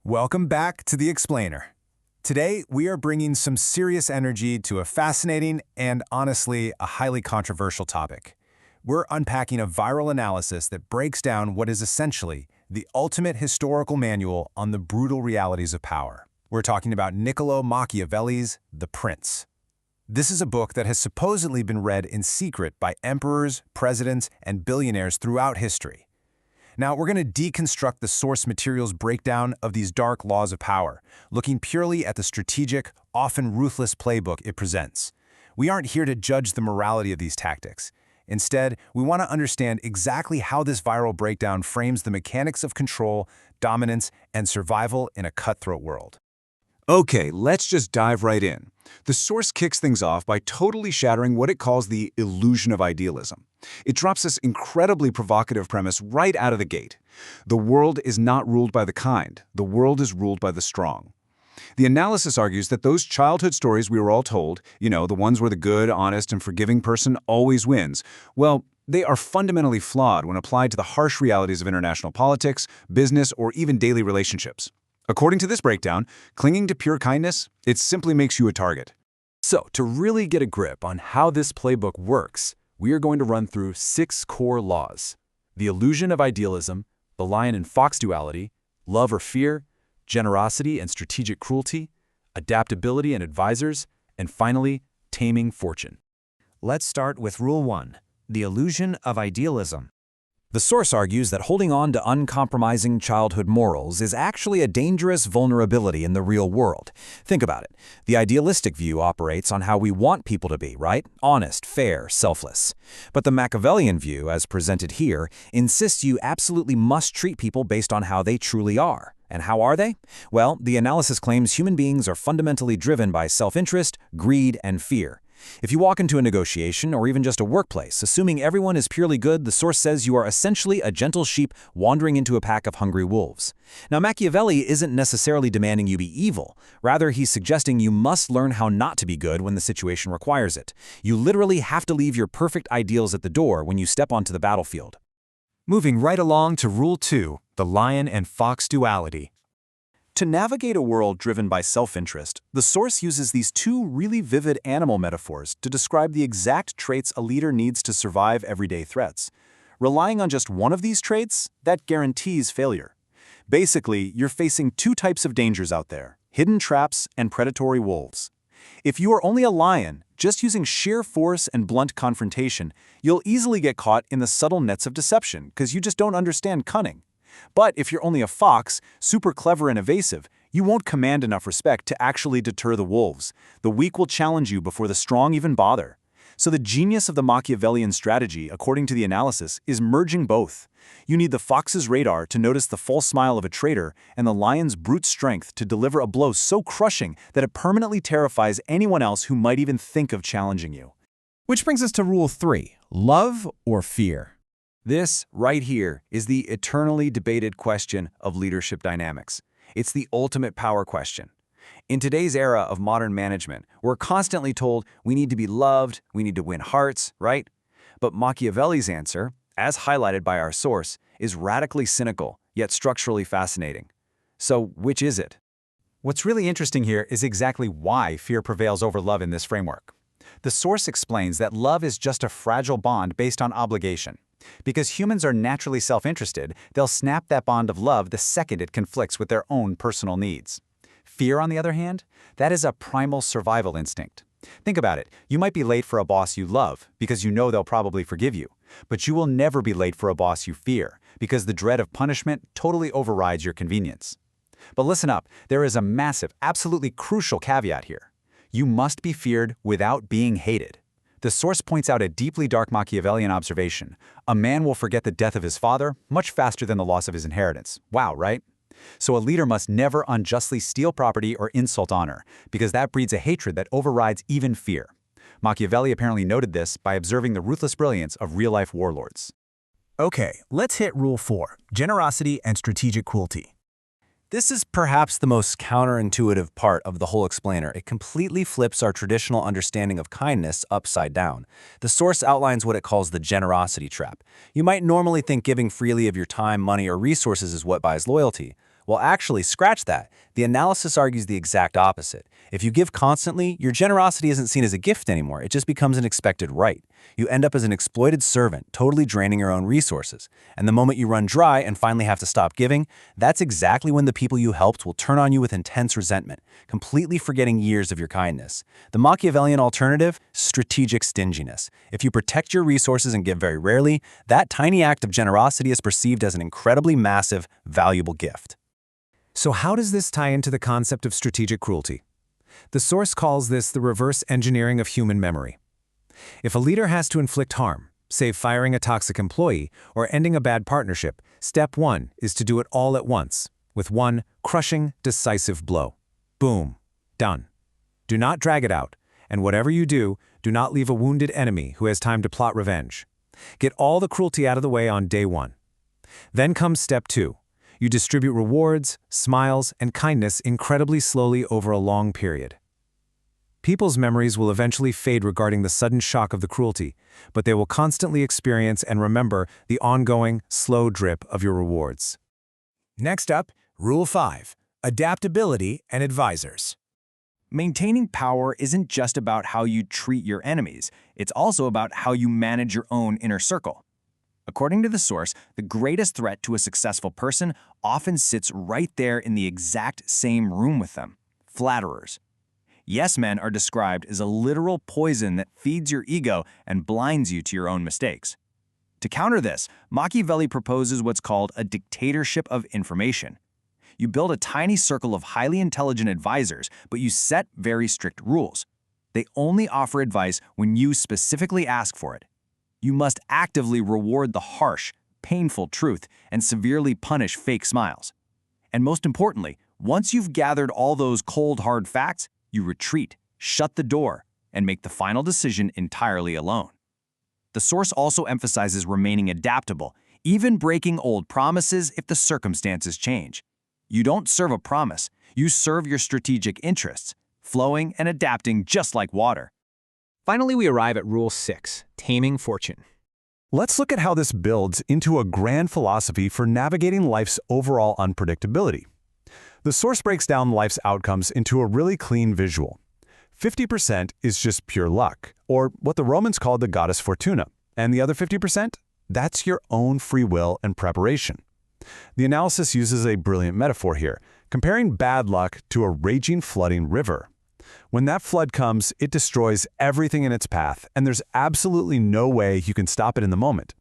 Welcome back to The Explainer. Today, we are bringing some serious energy to a fascinating and, honestly, a highly controversial topic. We're unpacking a viral analysis that breaks down what is essentially the ultimate historical manual on the brutal realities of power. We're talking about Niccolò Machiavelli's The Prince. This is a book that has supposedly been read in secret by emperors, presidents, and billionaires throughout history. Now, we're going to deconstruct the source material's breakdown of these dark laws of power, looking purely at the strategic, often ruthless playbook it presents. We aren't here to judge the morality of these tactics. Instead, we want to understand exactly how this viral breakdown frames the mechanics of control, dominance, and survival in a cutthroat world. Okay, let's just dive right in. The source kicks things off by totally shattering what it calls the illusion of idealism. It drops this incredibly provocative premise right out of the gate. The world is not ruled by the kind. The world is ruled by the strong. The analysis argues that those childhood stories we were all told, the ones where the good, honest, and forgiving person always wins, well, they are fundamentally flawed when applied to the harsh realities of international politics, business, or even daily relationships. According to this breakdown, clinging to pure kindness, it simply makes you a target. So, to really get a grip on how this playbook works, we are going to run through 6 core laws: the illusion of idealism, the lion and fox duality, love or fear, generosity and strategic cruelty, adaptability and advisors, and finally, taming fortune. Let's start with Rule 1, the illusion of idealism. The source argues that holding on to uncompromising childhood morals is actually a dangerous vulnerability in the real world. Think about it. The idealistic view operates on how we want people to be, right? Honest, fair, selfless. But the Machiavellian view, as presented here, insists you absolutely must treat people based on how they truly are. And how are they? Well, the analysis claims human beings are fundamentally driven by self-interest, greed, and fear. If you walk into a negotiation or even just a workplace, assuming everyone is purely good, the source says you are essentially a gentle sheep wandering into a pack of hungry wolves. Now, Machiavelli isn't necessarily demanding you be evil. Rather, he's suggesting you must learn how not to be good when the situation requires it. You literally have to leave your perfect ideals at the door when you step onto the battlefield. Moving right along to Rule 2, the lion and fox duality. To navigate a world driven by self-interest, the source uses these 2 really vivid animal metaphors to describe the exact traits a leader needs to survive everyday threats. Relying on just one of these traits, that guarantees failure. Basically, you're facing 2 types of dangers out there: hidden traps and predatory wolves. If you are only a lion, just using sheer force and blunt confrontation, you'll easily get caught in the subtle nets of deception because you just don't understand cunning. But if you're only a fox, super clever and evasive, you won't command enough respect to actually deter the wolves. The weak will challenge you before the strong even bother. So the genius of the Machiavellian strategy, according to the analysis, is merging both. You need the fox's radar to notice the false smile of a traitor and the lion's brute strength to deliver a blow so crushing that it permanently terrifies anyone else who might even think of challenging you. Which brings us to Rule 3, love or fear. This, right here, is the eternally debated question of leadership dynamics. It's the ultimate power question. In today's era of modern management, we're constantly told we need to be loved, we need to win hearts, right? But Machiavelli's answer, as highlighted by our source, is radically cynical, yet structurally fascinating. So, which is it? What's really interesting here is exactly why fear prevails over love in this framework. The source explains that love is just a fragile bond based on obligation. Because humans are naturally self-interested, they'll snap that bond of love the second it conflicts with their own personal needs. Fear, on the other hand, that is a primal survival instinct. Think about it. You might be late for a boss you love because you know they'll probably forgive you. But you will never be late for a boss you fear because the dread of punishment totally overrides your convenience. But listen up, there is a massive, absolutely crucial caveat here. You must be feared without being hated. The source points out a deeply dark Machiavellian observation. A man will forget the death of his father much faster than the loss of his inheritance. Wow, right? So a leader must never unjustly steal property or insult honor, because that breeds a hatred that overrides even fear. Machiavelli apparently noted this by observing the ruthless brilliance of real-life warlords. Okay, let's hit Rule 4, generosity and strategic cruelty. This is perhaps the most counterintuitive part of the whole explainer. It completely flips our traditional understanding of kindness upside down. The source outlines what it calls the generosity trap. You might normally think giving freely of your time, money, or resources is what buys loyalty. Well, actually, scratch that. The analysis argues the exact opposite. If you give constantly, your generosity isn't seen as a gift anymore. It just becomes an expected right. You end up as an exploited servant, totally draining your own resources. And the moment you run dry and finally have to stop giving, that's exactly when the people you helped will turn on you with intense resentment, completely forgetting years of your kindness. The Machiavellian alternative? Strategic stinginess. If you protect your resources and give very rarely, that tiny act of generosity is perceived as an incredibly massive, valuable gift. So how does this tie into the concept of strategic cruelty? The source calls this the reverse engineering of human memory. If a leader has to inflict harm, say firing a toxic employee or ending a bad partnership, step one is to do it all at once, with one crushing, decisive blow. Boom. Done. Do not drag it out, and whatever you do, do not leave a wounded enemy who has time to plot revenge. Get all the cruelty out of the way on day one. Then comes step two. You distribute rewards, smiles, and kindness incredibly slowly over a long period. People's memories will eventually fade regarding the sudden shock of the cruelty, but they will constantly experience and remember the ongoing, slow drip of your rewards. Next up, Rule 5. Adaptability and advisors. Maintaining power isn't just about how you treat your enemies, it's also about how you manage your own inner circle. According to the source, the greatest threat to a successful person often sits right there in the exact same room with them: flatterers. Yes men are described as a literal poison that feeds your ego and blinds you to your own mistakes. To counter this, Machiavelli proposes what's called a dictatorship of information. You build a tiny circle of highly intelligent advisors, but you set very strict rules. They only offer advice when you specifically ask for it. You must actively reward the harsh, painful truth and severely punish fake smiles. And most importantly, once you've gathered all those cold, hard facts, you retreat, shut the door, and make the final decision entirely alone. The source also emphasizes remaining adaptable, even breaking old promises if the circumstances change. You don't serve a promise, you serve your strategic interests, flowing and adapting just like water. Finally, we arrive at Rule 6, Taming Fortune. Let's look at how this builds into a grand philosophy for navigating life's overall unpredictability. The source breaks down life's outcomes into a really clean visual. 50% is just pure luck, or what the Romans called the goddess Fortuna, and the other 50%? That's your own free will and preparation. The analysis uses a brilliant metaphor here, comparing bad luck to a raging, flooding river. When that flood comes, it destroys everything in its path, and there's absolutely no way you can stop it in the moment.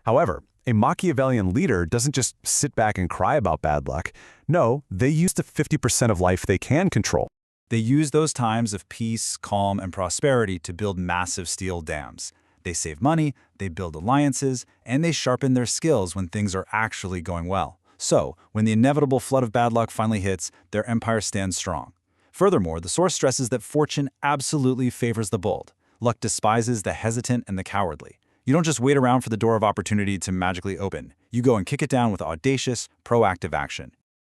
However, a Machiavellian leader doesn't just sit back and cry about bad luck. No, they use the 50% of life they can control. They use those times of peace, calm, and prosperity to build massive steel dams. They save money, they build alliances, and they sharpen their skills when things are actually going well. So, when the inevitable flood of bad luck finally hits, their empire stands strong. Furthermore, the source stresses that fortune absolutely favors the bold. Luck despises the hesitant and the cowardly. You don't just wait around for the door of opportunity to magically open. You go and kick it down with audacious, proactive action.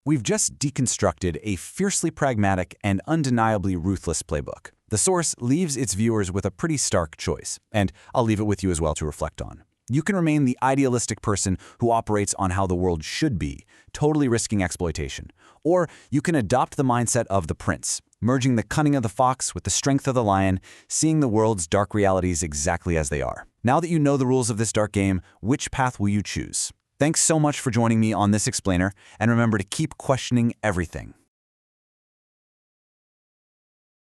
We've just deconstructed a fiercely pragmatic and undeniably ruthless playbook. The source leaves its viewers with a pretty stark choice, and I'll leave it with you as well to reflect on. You can remain the idealistic person who operates on how the world should be, totally risking exploitation. Or you can adopt the mindset of the prince, merging the cunning of the fox with the strength of the lion, seeing the world's dark realities exactly as they are. Now that you know the rules of this dark game, which path will you choose? Thanks so much for joining me on this explainer, and remember to keep questioning everything.